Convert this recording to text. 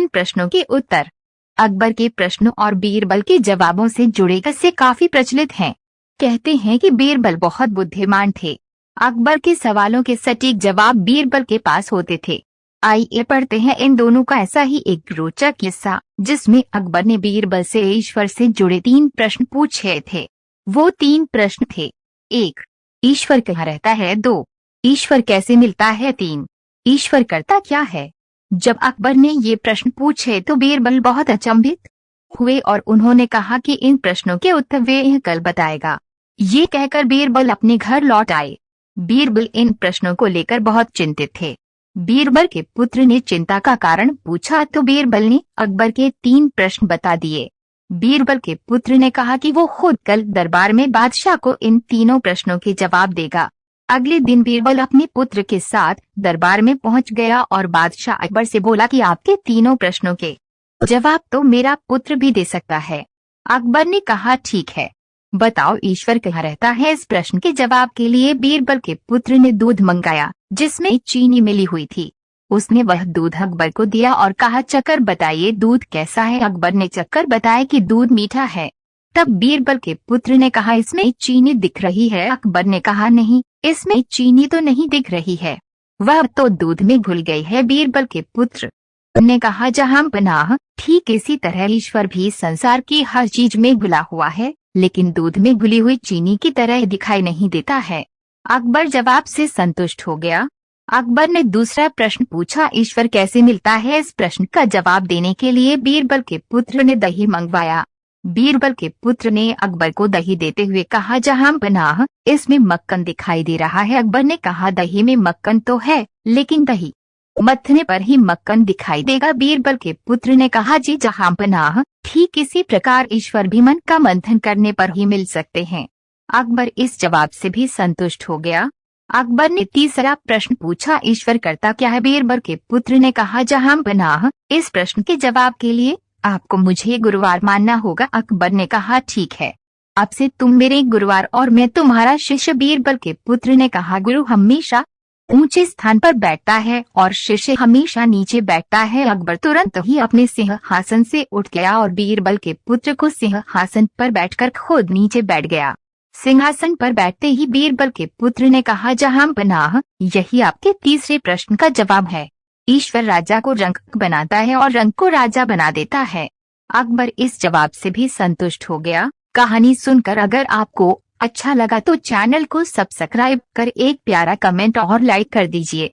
प्रश्नों के उत्तर। अकबर के प्रश्नों और बीरबल के जवाबों से जुड़े किस्से काफी प्रचलित हैं। कहते हैं कि बीरबल बहुत बुद्धिमान थे। अकबर के सवालों के सटीक जवाब बीरबल के पास होते थे। आइए पढ़ते हैं इन दोनों का ऐसा ही एक रोचक किस्सा, जिसमें अकबर ने बीरबल से ईश्वर से जुड़े 3 प्रश्न पूछे थे। वो 3 प्रश्न थे। 1. ईश्वर कहाँ रहता है? 2. ईश्वर कैसे मिलता है? 3. ईश्वर करता क्या है? जब अकबर ने ये प्रश्न पूछे तो बीरबल बहुत अचंभित हुए और उन्होंने कहा कि इन प्रश्नों के उत्तर वे कल बताएगा। ये कहकर बीरबल अपने घर लौट आए। बीरबल इन प्रश्नों को लेकर बहुत चिंतित थे। बीरबल के पुत्र ने चिंता का कारण पूछा तो बीरबल ने अकबर के 3 प्रश्न बता दिए। बीरबल के पुत्र ने कहा कि वो खुद कल दरबार में बादशाह को इन तीनों प्रश्नों के जवाब देगा। अगले दिन बीरबल अपने पुत्र के साथ दरबार में पहुंच गया और बादशाह अकबर से बोला कि आपके तीनों प्रश्नों के जवाब तो मेरा पुत्र भी दे सकता है। अकबर ने कहा, ठीक है, बताओ ईश्वर कहाँ रहता है? इस प्रश्न के जवाब के लिए बीरबल के पुत्र ने दूध मंगाया, जिसमें चीनी मिली हुई थी। उसने वह दूध अकबर को दिया और कहा, चक्कर बताइए दूध कैसा है? अकबर ने चक्कर बताया कि दूध मीठा है। तब बीरबल के पुत्र ने कहा, इसमें चीनी दिख रही है। अकबर ने कहा, नहीं, इसमें चीनी तो नहीं दिख रही है, वह तो दूध में घुल गई है। बीरबल के पुत्र ने कहा, जहां पनाह, ठीक इसी तरह ईश्वर भी संसार की हर चीज में घुला हुआ है, लेकिन दूध में घुली हुई चीनी की तरह दिखाई नहीं देता है। अकबर जवाब से संतुष्ट हो गया। अकबर ने दूसरा प्रश्न पूछा, ईश्वर कैसे मिलता है? इस प्रश्न का जवाब देने के लिए बीरबल के पुत्र ने दही मंगवाया। बीरबल के पुत्र ने अकबर को दही देते हुए कहा, जहां पनाह, इसमें मक्खन दिखाई दे रहा है। अकबर ने कहा, दही में मक्खन तो है, लेकिन दही मथने पर ही मक्खन दिखाई देगा। बीरबल के पुत्र ने कहा, जी जहां पनाह, ठीक इसी प्रकार ईश्वर भी मन का मंथन करने पर ही मिल सकते हैं। अकबर इस जवाब से भी संतुष्ट हो गया। अकबर ने तीसरा प्रश्न पूछा, ईश्वर करता क्या है? बीरबल के पुत्र ने कहा, जहां पनाह, इस प्रश्न के जवाब के लिए आपको मुझे गुरुवार मानना होगा। अकबर ने कहा, ठीक है, अब से तुम मेरे गुरुवार और मैं तुम्हारा शिष्य। बीरबल के पुत्र ने कहा, गुरु हमेशा ऊंचे स्थान पर बैठता है और शिष्य हमेशा नीचे बैठता है। अकबर तुरंत ही अपने सिंहासन से उठ गया और बीरबल के पुत्र को सिंहासन पर बैठकर खुद नीचे बैठ गया। सिंहासन पर बैठते ही बीरबल के पुत्र ने कहा, जहां पनाह, यही आपके तीसरे प्रश्न का जवाब है। ईश्वर राजा को रंक बनाता है और रंक को राजा बना देता है। अकबर इस जवाब से भी संतुष्ट हो गया। कहानी सुनकर अगर आपको अच्छा लगा तो चैनल को सब्सक्राइब कर एक प्यारा कमेंट और लाइक कर दीजिए।